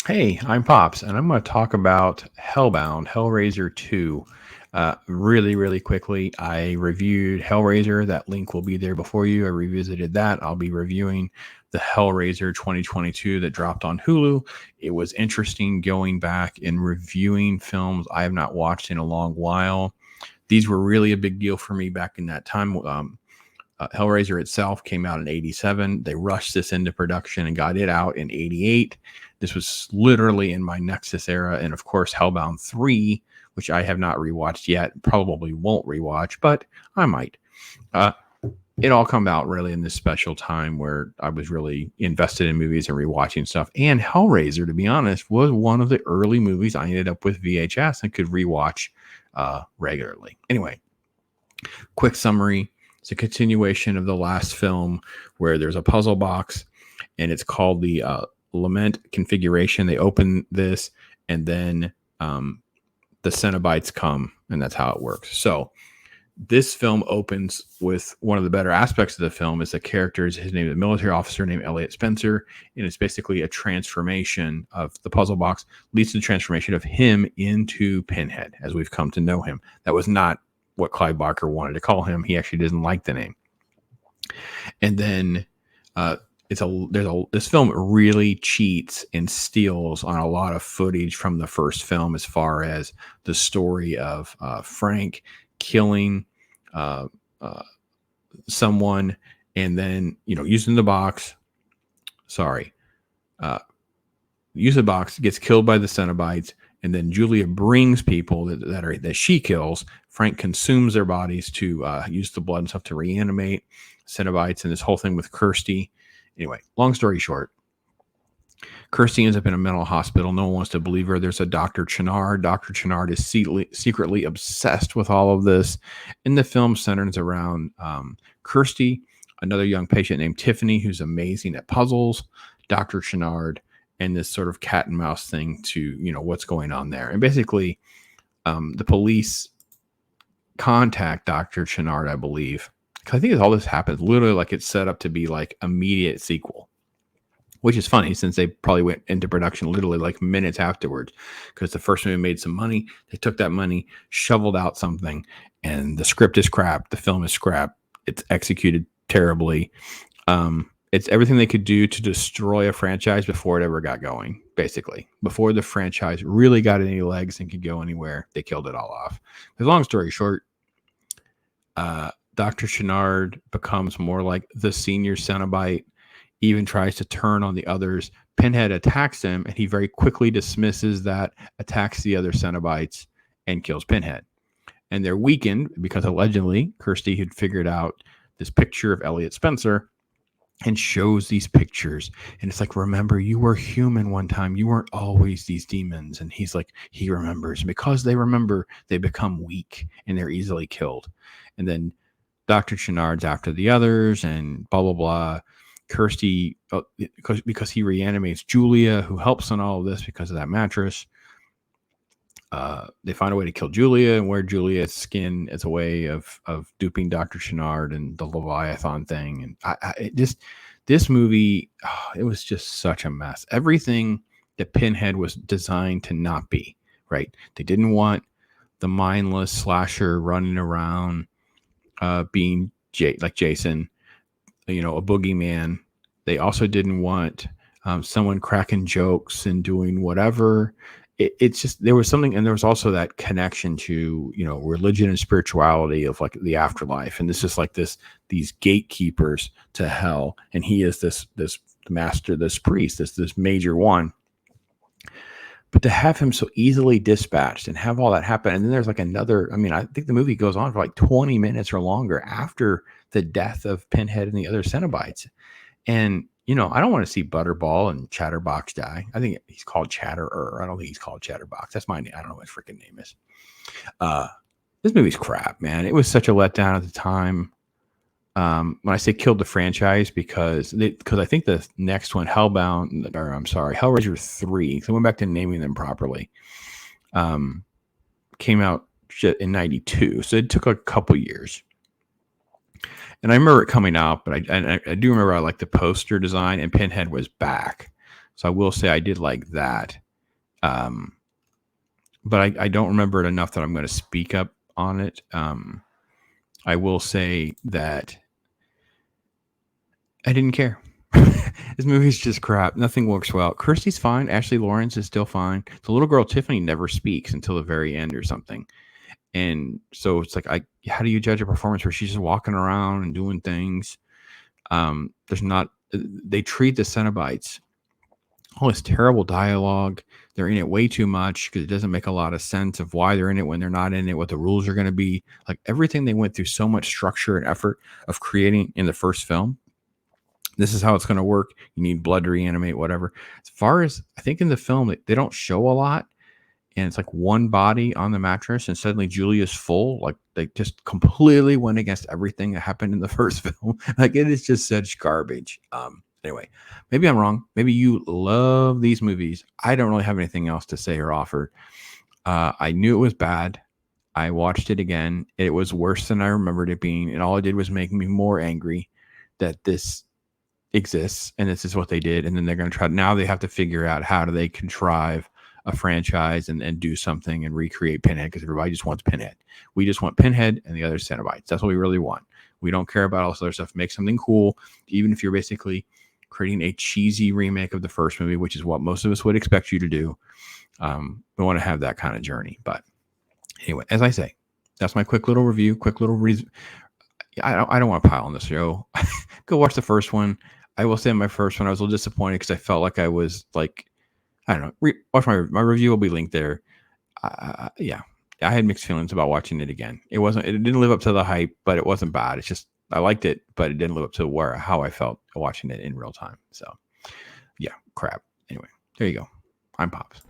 Hey, I'm Pops, and I'm going to talk about Hellbound, Hellraiser 2. Really, really quickly, I reviewed Hellraiser. That link will be there before you. I revisited that. I'll be reviewing the Hellraiser 2022 that dropped on Hulu. It was interesting going back and reviewing films I have not watched in a long while. These were really a big deal for me back in that time. Hellraiser itself came out in 87. They rushed this into production and got it out in 88. This was literally in my Nexus era. And of course, Hellbound 3, which I have not rewatched yet, probably won't rewatch, but I might. Uh, it all come out really in this special time where I was really invested in movies and rewatching stuff. And Hellraiser, to be honest, was one of the early movies I ended up with VHS and could rewatch regularly. Anyway, quick summary. It's a continuation of the last film where there's a puzzle box and it's called the Lament configuration. They open this and then the Cenobites come, and that's how it works. So this film opens with one of the better aspects of the film is the characters. His name is a military officer named Elliot Spencer, and it's basically a transformation of the puzzle box leads to the transformation of him into Pinhead as we've come to know him. That was not what Clive Barker wanted to call him. He actually doesn't like the name. And then this film really cheats and steals on a lot of footage from the first film as far as the story of Frank killing someone and then using the box. Use the box, gets killed by the Cenobites, and then Julia brings people that she kills. Frank consumes their bodies to use the blood and stuff to reanimate Cenobites, and this whole thing with Kirsty. Anyway, long story short, Kirsty ends up in a mental hospital. No one wants to believe her. There's a Dr. Channard. Dr. Channard is secretly obsessed with all of this. And the film centers around Kirsty, another young patient named Tiffany, who's amazing at puzzles, Dr. Channard, and this sort of cat and mouse thing to, what's going on there. And basically, the police contact Dr. Channard, I believe, because I think all this happens literally like it's set up to be like immediate sequel, which is funny since they probably went into production literally like minutes afterwards because the first movie made some money. They took that money, shoveled out something, and the script is crap. The film is scrap. It's executed terribly. It's everything they could do to destroy a franchise before it ever got going, basically. Before the franchise really got any legs and could go anywhere, they killed it all off. But long story short, Dr. Channard becomes more like the senior Cenobite, even tries to turn on the others. Pinhead attacks him, and he very quickly dismisses that, attacks the other Cenobites, and kills Pinhead. And they're weakened because allegedly Kirsty had figured out this picture of Elliot Spencer and shows these pictures. And it's like, remember, you were human one time. You weren't always these demons. And he's like, he remembers. And because they remember, they become weak and they're easily killed. And then Dr. Channard's after the others and blah, blah, blah. Kirsty, because he reanimates Julia, who helps on all of this because of that mattress. They find a way to kill Julia and wear Julia's skin as a way of duping Dr. Channard and the Leviathan thing. And this movie, it was just such a mess. Everything that Pinhead was designed to not be, right? They didn't want the mindless slasher running around being like Jason, a boogeyman. They also didn't want someone cracking jokes and doing whatever. It's just, there was something, and there was also that connection to, religion and spirituality of like the afterlife. And this is like these gatekeepers to hell. And he is this master, this priest, this major one. But to have him so easily dispatched and have all that happen. And then there's like another, I think the movie goes on for like 20 minutes or longer after the death of Pinhead and the other Cenobites. And, I don't want to see Butterball and Chatterbox die. I think he's called Chatterer. I don't think he's called Chatterbox. That's my name. I don't know what his freaking name is. This movie's crap, man. It was such a letdown at the time. When I say killed the franchise, because I think the next one, Hellraiser 3, so I went back to naming them properly, came out in 92. So it took a couple years. And I remember it coming out, but I do remember I liked the poster design, and Pinhead was back. So I will say I did like that. But I don't remember it enough that I'm going to speak up on it. I will say that I didn't care. This movie's just crap. Nothing works well. Kirsty's fine. Ashley Lawrence is still fine. The little girl Tiffany never speaks until the very end or something. And so it's like, how do you judge a performance where she's just walking around and doing things? They treat the Cenobites, all this terrible dialogue. They're in it way too much because it doesn't make a lot of sense of why they're in it when they're not in it, what the rules are going to be. Like everything they went through so much structure and effort of creating in the first film. This is how it's going to work. You need blood to reanimate, whatever. As far as I think in the film, they don't show a lot. And it's like one body on the mattress and suddenly Julia's full. Like they just completely went against everything that happened in the first film. Like it is just such garbage. Anyway, maybe I'm wrong. Maybe you love these movies. I don't really have anything else to say or offer. I knew it was bad. I watched it again. It was worse than I remembered it being. And all it did was make me more angry that this exists and this is what they did. And then they're going to try. Now they have to figure out how do they contrive a franchise and do something and recreate Pinhead because everybody just wants Pinhead. We just want Pinhead and the other Cenobites. That's what we really want. We don't care about all this other stuff. Make something cool, even if you're basically creating a cheesy remake of the first movie, which is what most of us would expect you to do. We want to have that kind of journey. But anyway, as I say, that's my quick little review, quick little reason. I don't want to pile on this show. Go watch the first one. I will say in my first one, I was a little disappointed because I felt like I was like, I don't know. Watch my review will be linked there. Yeah, I had mixed feelings about watching it again. It didn't live up to the hype, but it wasn't bad. It's just I liked it, but it didn't live up to how I felt watching it in real time. So yeah, crap. Anyway, there you go. I'm Pops.